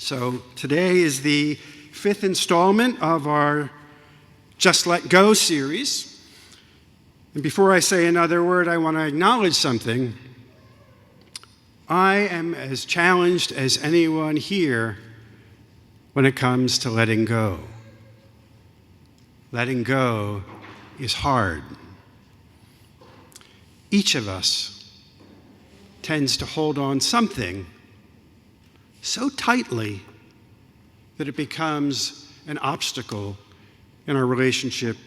So today is the fifth installment of our Just Let Go series. And before I say another word, I want to acknowledge something. I am as challenged as anyone here when it comes to letting go. Letting go is hard. Each of us tends to hold on something so tightly that it becomes an obstacle in our relationship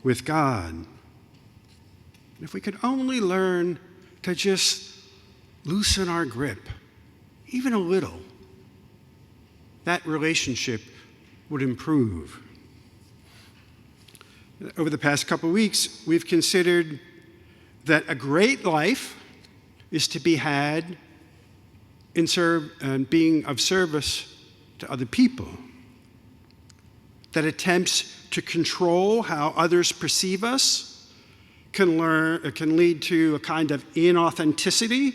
with God. If we could only learn to just loosen our grip, even a little, that relationship would improve. Over the past couple of weeks, we've considered that a great life is to be had in being of service to other people. That attempts to control how others perceive us can lead to a kind of inauthenticity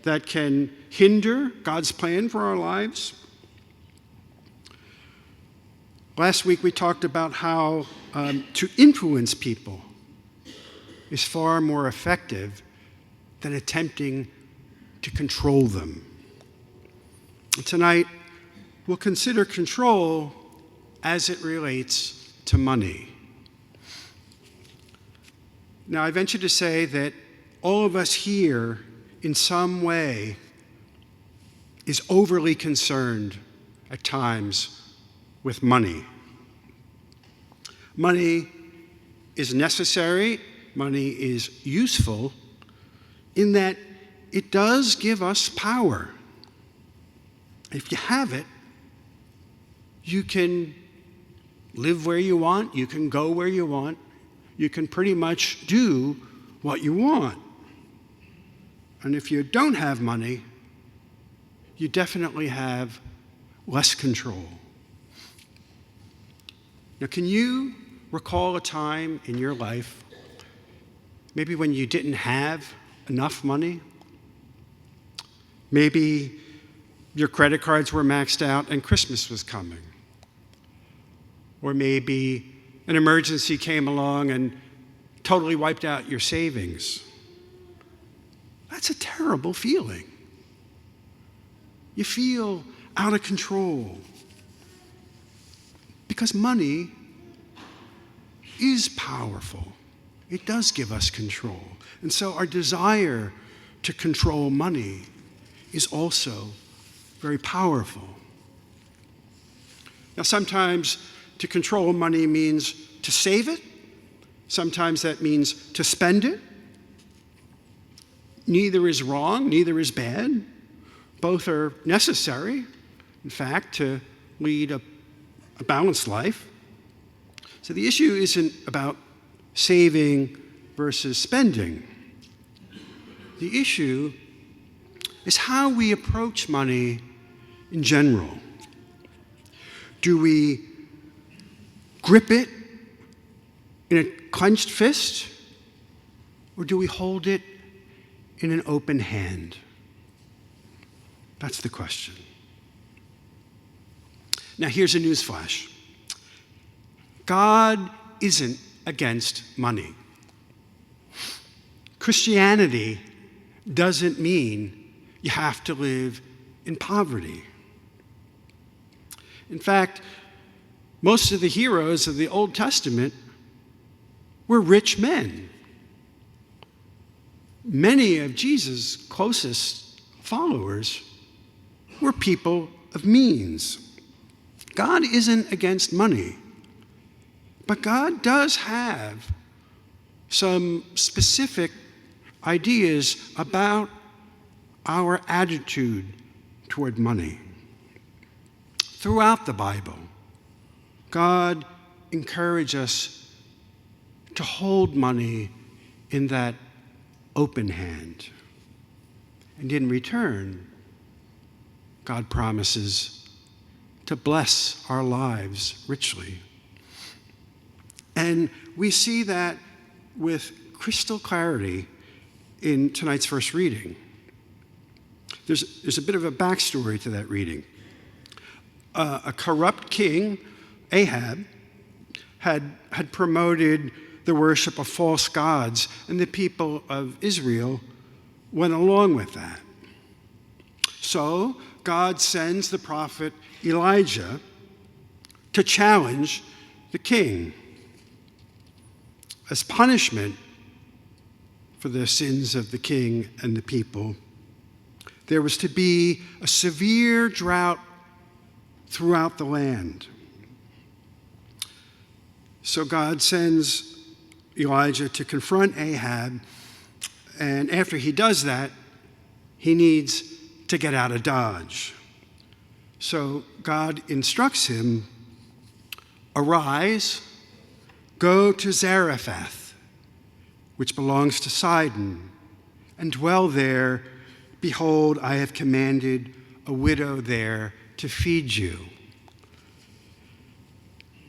that can hinder God's plan for our lives. Last week we talked about how to influence people is far more effective than attempting to control them. Tonight, we'll consider control as it relates to money. Now, I venture to say that all of us here, in some way, is overly concerned at times with money. Money is necessary, money is useful, in that it does give us power. If you have it, you can live where you want, you can go where you want, you can pretty much do what you want. And if you don't have money, you definitely have less control. Now, can you recall a time in your life, maybe when you didn't have enough money? Maybe your credit cards were maxed out and Christmas was coming. Or maybe an emergency came along and totally wiped out your savings. That's a terrible feeling. You feel out of control. Because money is powerful. It does give us control. And so our desire to control money is also very powerful. Now, sometimes to control money means to save it. Sometimes that means to spend it. Neither is wrong, neither is bad. Both are necessary, in fact, to lead a balanced life. So the issue isn't about saving versus spending. The issue is how we approach money in general. Do we grip it in a clenched fist, or do we hold it in an open hand? That's the question. Now, here's a news flash. God isn't against money. Christianity doesn't mean you have to live in poverty. In fact, most of the heroes of the Old Testament were rich men. Many of Jesus' closest followers were people of means. God isn't against money, but God does have some specific ideas about our attitude toward money. Throughout the Bible, God encouraged us to hold money in that open hand. And in return, God promises to bless our lives richly. And we see that with crystal clarity in tonight's first reading. There's a bit of a backstory to that reading. A corrupt king, Ahab, had promoted the worship of false gods, and the people of Israel went along with that. So God sends the prophet Elijah to challenge the king. As punishment for the sins of the king and the people, there was to be a severe drought throughout the land. So God sends Elijah to confront Ahab, and after he does that, he needs to get out of Dodge. So God instructs him, "Arise, go to Zarephath, which belongs to Sidon, and dwell there. Behold, I have commanded a widow there to feed you."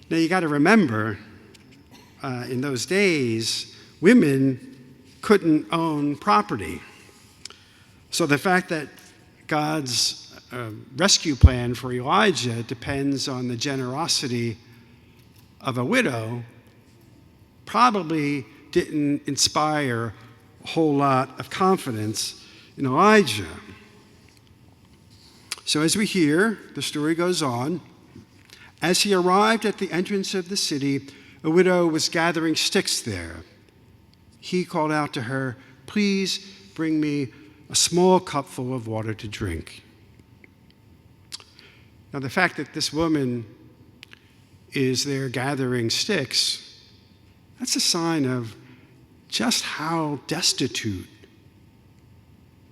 Now you got to remember, in those days, women couldn't own property. So the fact that God's rescue plan for Elijah depends on the generosity of a widow probably didn't inspire a whole lot of confidence in Elijah. So as we hear, the story goes on. As he arrived at the entrance of the city, a widow was gathering sticks there. He called out to her, "Please bring me a small cupful of water to drink." Now, the fact that this woman is there gathering sticks, that's a sign of just how destitute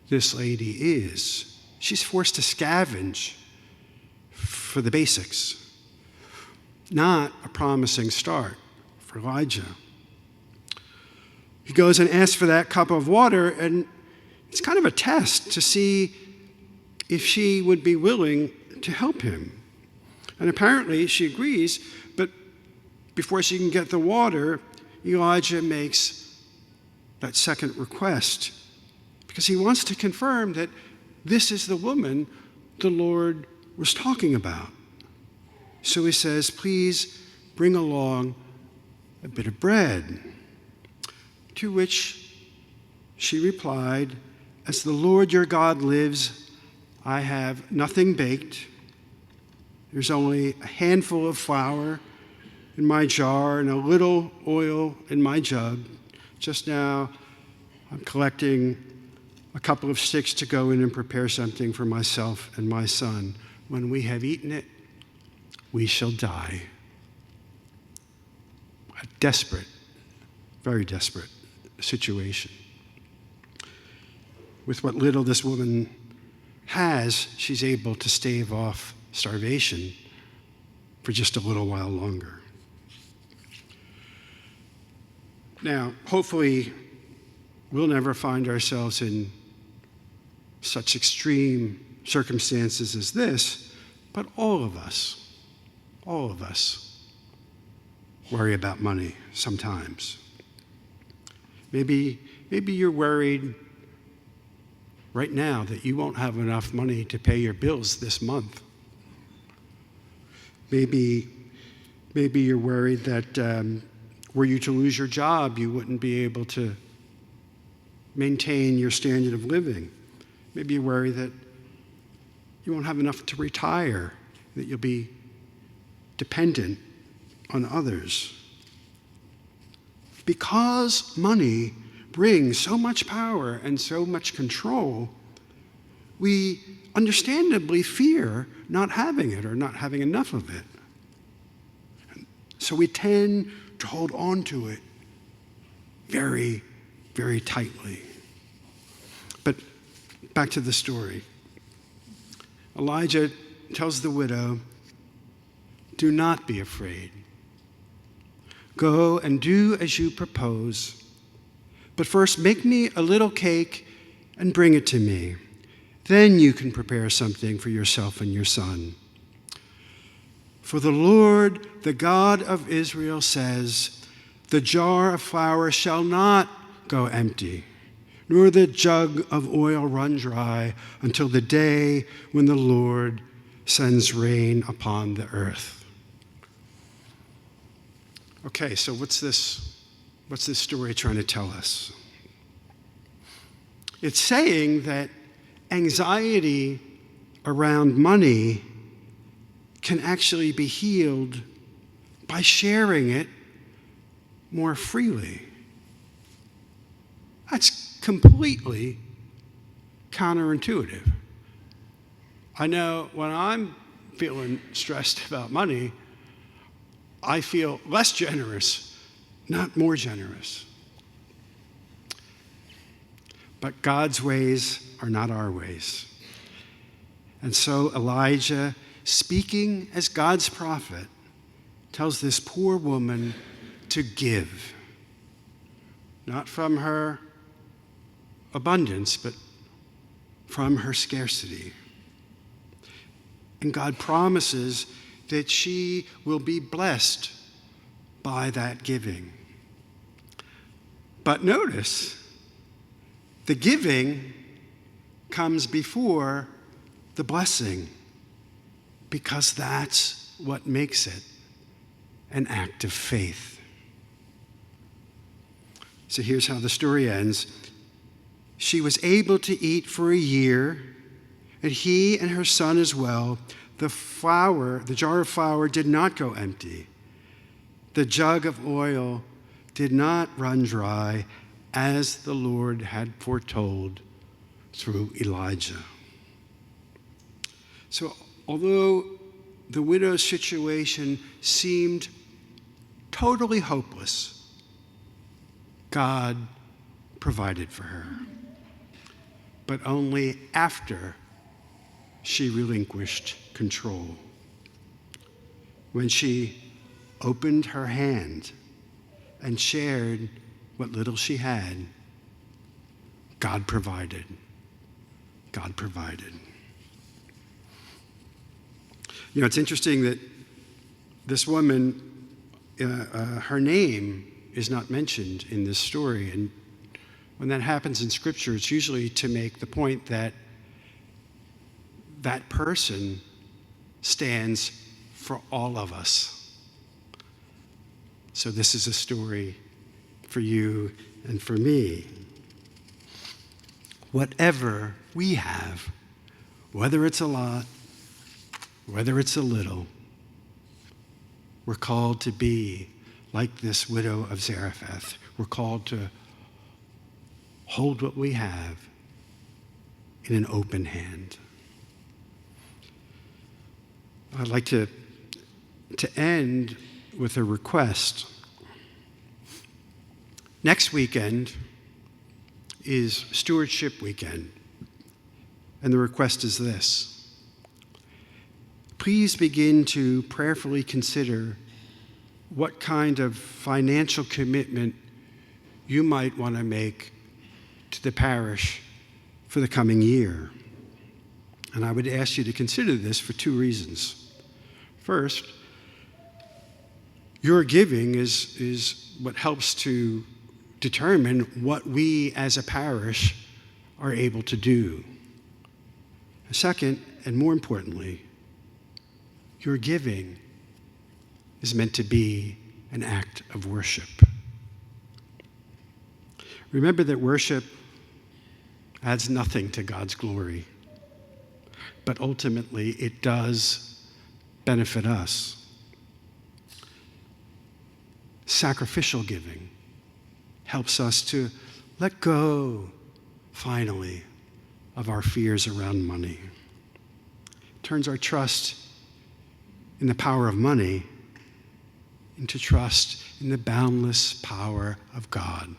this lady is. She's forced to scavenge for the basics. Not a promising start for Elijah. He goes and asks for that cup of water, and it's kind of a test to see if she would be willing to help him. And apparently she agrees, but before she can get the water, Elijah makes that second request because he wants to confirm that this is the woman the Lord was talking about. So he says, "Please bring along a bit of bread." To which she replied, "As the Lord your God lives, I have nothing baked. There's only a handful of flour in my jar and a little oil in my jug. Just now, I'm collecting a couple of sticks to go in and prepare something for myself and my son. When we have eaten it, we shall die." A desperate, very desperate situation. With what little this woman has, she's able to stave off starvation for just a little while longer. Now, hopefully, we'll never find ourselves in such extreme circumstances as this, but all of us worry about money sometimes. Maybe you're worried right now that you won't have enough money to pay your bills this month. Maybe you're worried that were you to lose your job, you wouldn't be able to maintain your standard of living. Maybe you're worried that you won't have enough to retire, that you'll be dependent on others. Because money brings so much power and so much control, we understandably fear not having it or not having enough of it. So we tend to hold on to it very, very tightly. But back to the story. Elijah tells the widow, "Do not be afraid. Go and do as you propose. But first make me a little cake and bring it to me. Then you can prepare something for yourself and your son. For the Lord, the God of Israel, says, the jar of flour shall not go empty, nor the jug of oil run dry until the day when the Lord sends rain upon the earth. Okay, so what's this story trying to tell us? It's saying that anxiety around money can actually be healed by sharing it more freely. That's completely counterintuitive. I know when I'm feeling stressed about money, I feel less generous, not more generous. But God's ways are not our ways. And so Elijah, speaking as God's prophet, tells this poor woman to give, not from her abundance, but from her scarcity. And God promises that she will be blessed by that giving. But notice, the giving comes before the blessing, because that's what makes it an act of faith. So here's how the story ends. She was able to eat for a year, and he and her son as well. The jar of flour did not go empty. The jug of oil did not run dry, as the Lord had foretold through Elijah. So although the widow's situation seemed totally hopeless, God provided for her, but only after she relinquished control. When she opened her hand and shared what little she had, God provided. God provided. You know, it's interesting that this woman, her name is not mentioned in this story. And when that happens in Scripture, it's usually to make the point that that person stands for all of us. So this is a story for you and for me. Whatever we have, whether it's a lot, whether it's a little, we're called to be like this widow of Zarephath. We're called to hold what we have in an open hand. I'd like to end with a request. Next weekend is Stewardship Weekend, and the request is this. Please begin to prayerfully consider what kind of financial commitment you might want to make to the parish for the coming year. And I would ask you to consider this for two reasons. First, your giving is what helps to determine what we as a parish are able to do. Second, and more importantly, your giving is meant to be an act of worship. Remember that worship adds nothing to God's glory, but ultimately it does benefit us. Sacrificial giving helps us to let go, finally, of our fears around money. It turns our trust in the power of money into trust in the boundless power of God.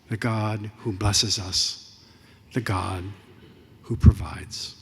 The God who blesses us, the God who provides.